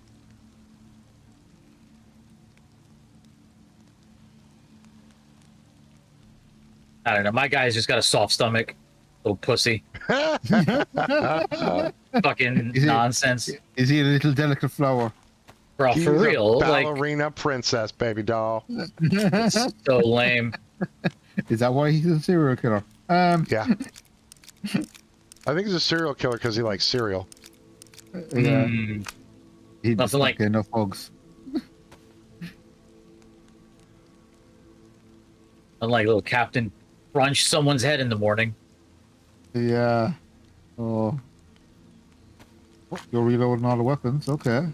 I don't know. My guy's just got a soft stomach. Little pussy. Fucking nonsense. Is he a little delicate flower? Bro, He's for a real. Like, ballerina princess, baby doll. it's so lame. Is that why he's a serial killer? Yeah. I think he's a serial killer because he likes cereal. Yeah. Mm, He Nothing doesn't like- like enough hugs. unlike little Captain Crunch someone's head in the morning. Yeah. Oh. You're reloading all the weapons. Okay.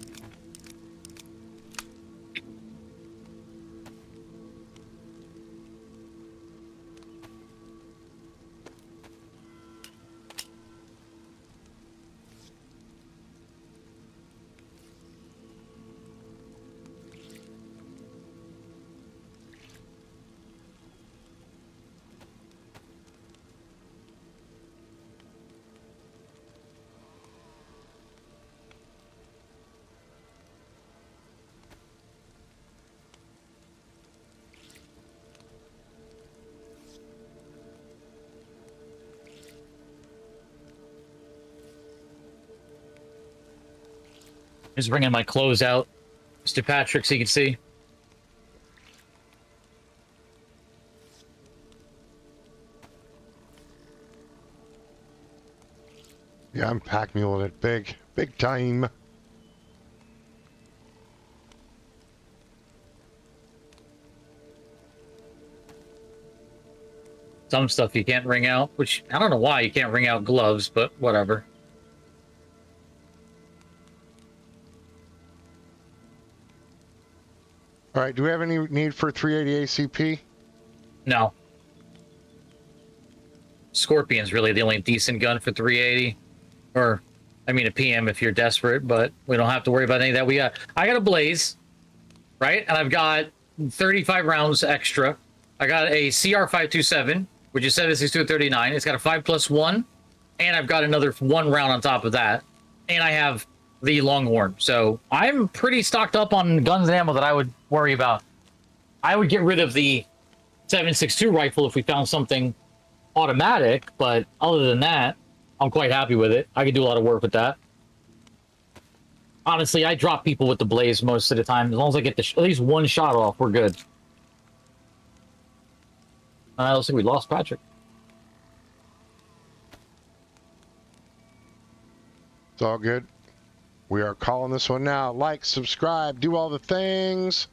Just bringing my clothes out, Mr. Patrick, so you can see. Yeah, I'm pack muling it big time. Some stuff you can't wring out, which I don't know why you can't wring out gloves, but whatever. All right, do we have any need for 380 ACP? No. Scorpion's really the only decent gun for 380. Or, I mean, a PM if you're desperate, but we don't have to worry about any of that. I got a Blaze, right? And I've got 35 rounds extra. I got a CR527, which is 7.62 at 39. It's got a 5+1, and I've got another 1 round on top of that. And I have the Longhorn. So I'm pretty stocked up on guns and ammo that I would worry about. I would get rid of the 7.62 rifle if we found something automatic, but other than that, I'm quite happy with it. I can do a lot of work with that. Honestly, I drop people with the blaze most of the time. As long as I get the at least one shot off, we're good. Looks like we lost Patrick. It's all good. We are calling this one now. Like, subscribe, do all the things,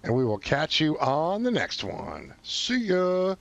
and we will catch you on the next one. See ya.